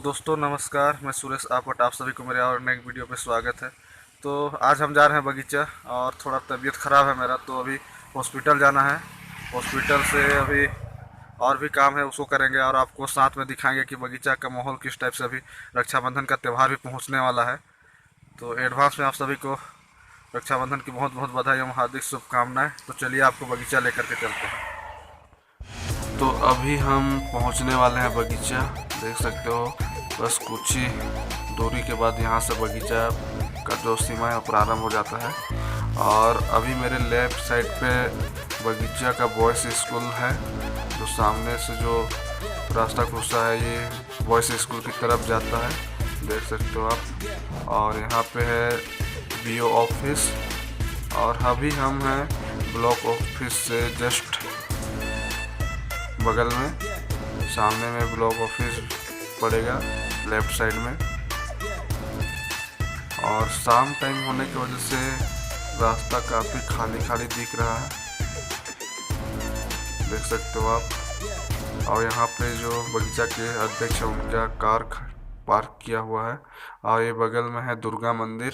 दोस्तों नमस्कार, मैं सुरेश आपट, आप सभी को मेरे और नए वीडियो पे स्वागत है। तो आज हम जा रहे हैं बगीचा और थोड़ा तबीयत ख़राब है मेरा, तो अभी हॉस्पिटल जाना है। हॉस्पिटल से अभी और भी काम है, उसको करेंगे और आपको साथ में दिखाएंगे कि बगीचा का माहौल किस टाइप से। अभी रक्षाबंधन का त्यौहार भी पहुँचने वाला है, तो एडवांस में आप सभी को रक्षाबंधन की बहुत बहुत बधाई एवं हार्दिक शुभकामनाएँ। तो चलिए आपको बगीचा लेकर के चलते हैं। तो अभी हम पहुंचने वाले हैं बगीचा, देख सकते हो। बस कुछ ही दूरी के बाद यहाँ से बगीचा का जो सीमा है प्रारंभ हो जाता है। और अभी मेरे लेफ्ट साइड पे बगीचा का बॉयज़ स्कूल है, जो सामने से जो रास्ता खुलता है ये बॉयज़ स्कूल की तरफ जाता है, देख सकते हो आप। और यहाँ पे है बीओ ऑफिस, और अभी हम हैं ब्लॉक ऑफिस से जस्ट बगल में। सामने में ब्लॉक ऑफिस पड़ेगा लेफ्ट साइड में। और शाम टाइम होने की वजह से रास्ता काफ़ी खाली खाली दिख रहा है, देख सकते हो आप। और यहाँ पे जो बगीचा के अध्यक्ष हैं उनका कार पार्क किया हुआ है। और ये बगल में है दुर्गा मंदिर,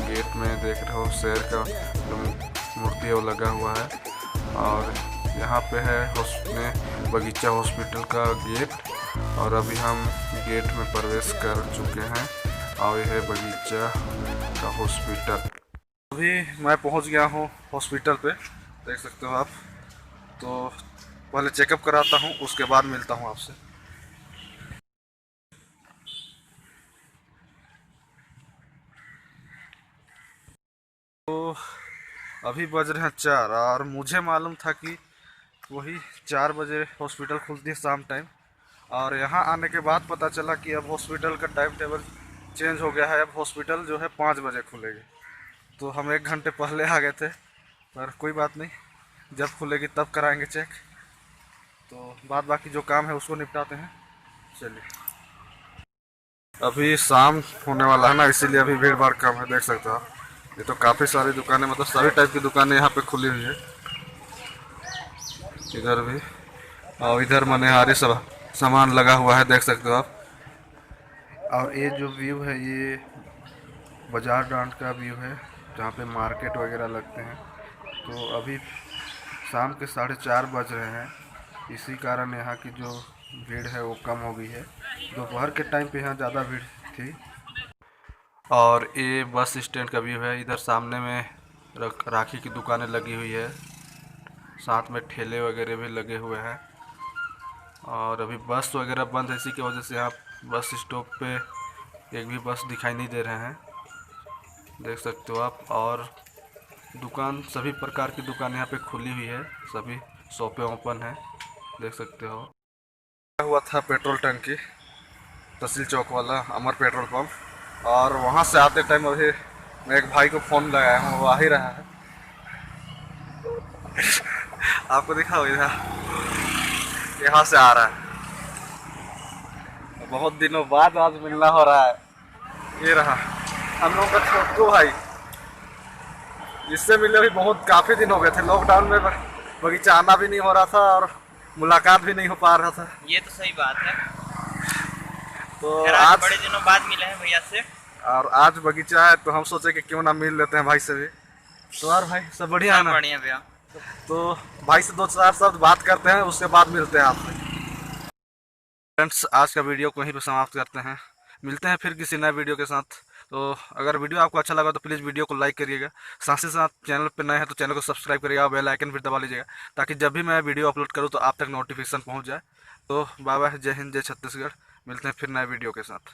गेट में देख रहे हो शेर का जो मूर्ति है वो लगा हुआ है। और यहाँ पे है बगीचा हॉस्पिटल का गेट, और अभी हम गेट में प्रवेश कर चुके हैं। और यह है बगीचा का हॉस्पिटल। अभी मैं पहुँच गया हूँ हॉस्पिटल पे, देख सकते हो आप। तो पहले चेकअप कराता हूँ, उसके बाद मिलता हूँ आपसे। तो अभी बज रहे हैं 4, और मुझे मालूम था कि वही 4 बजे हॉस्पिटल खुलती है शाम टाइम। और यहाँ आने के बाद पता चला कि अब हॉस्पिटल का टाइम टेबल चेंज हो गया है। अब हॉस्पिटल जो है 5 बजे खुलेगी। तो हम 1 घंटे पहले आ गए थे, पर कोई बात नहीं, जब खुलेगी तब कराएंगे चेक। तो बाद बाकी जो काम है उसको निपटाते हैं, चलिए। अभी शाम होने वाला है ना, इसीलिए अभी भीड़ भाड़ कम है, देख सकते हो आप। ये तो काफ़ी सारी दुकानें, मतलब सभी टाइप की दुकानें यहाँ पे खुली हुई है, इधर भी। और इधर मनिहारी सब सामान लगा हुआ है, देख सकते हो आप। और ये जो व्यू है ये बाजार डांट का व्यू है, जहाँ पे मार्केट वगैरह लगते हैं। तो अभी शाम के 4:30 बज रहे हैं, इसी कारण यहाँ की जो भीड़ है वो कम हो गई है। दोपहर के टाइम पे यहाँ ज़्यादा भीड़ थी। और ये बस स्टैंड का व्यू है, इधर सामने में राखी की दुकानें लगी हुई है, साथ में ठेले वगैरह भी लगे हुए हैं। और अभी बस वगैरह बंद है, इसी की वजह से यहाँ बस स्टॉप पे एक भी बस दिखाई नहीं दे रहे हैं, देख सकते हो आप। और दुकान, सभी प्रकार की दुकान यहाँ पे खुली हुई है, सभी शॉपें ओपन है, देख सकते हो। हुआ था पेट्रोल टंकी, तहसील चौक वाला अमर पेट्रोल पंप, और वहाँ से आते टाइम अभी मैं एक भाई को फ़ोन लगाया हूँ, वो आ ही रहा है। आपको दिखा इधर, यहाँ से आ रहा है। बहुत दिनों बाद आज मिलना हो रहा है। ये रहा हम लोगों का छोटू भाई, इससे मिले भी बहुत काफ़ी दिन हो गए थे। लॉकडाउन में बगीचा आना भी नहीं हो रहा था और मुलाकात भी नहीं हो पा रहा था। ये तो सही बात है। तो आज बड़े दिनों बाद मिले हैं भैया से, और आज बगीचा है तो हम सोचे कि क्यों ना मिल लेते हैं भाई से भी। तो यार भाई सब बढ़िया है ना? बढ़िया भैया। तो भाई से 2-4 शब्द बात करते हैं, उसके बाद मिलते हैं आपसे। फ्रेंड्स, आज का वीडियो को यहीं पर समाप्त करते हैं, मिलते हैं फिर किसी नए वीडियो के साथ। तो अगर वीडियो आपको अच्छा लगा तो प्लीज़ वीडियो को लाइक करिएगा, साथ ही साथ चैनल पर नए हैं तो चैनल को सब्सक्राइब करिएगा, बेल आइकन भी दबा लीजिएगा, ताकि जब भी मैं वीडियो अपलोड करूँ तो आप तक नोटिफिकेशन पहुँच जाए। तो बाय बाय, जय हिंद, जय छत्तीसगढ़। मिलते हैं फिर नए वीडियो के साथ।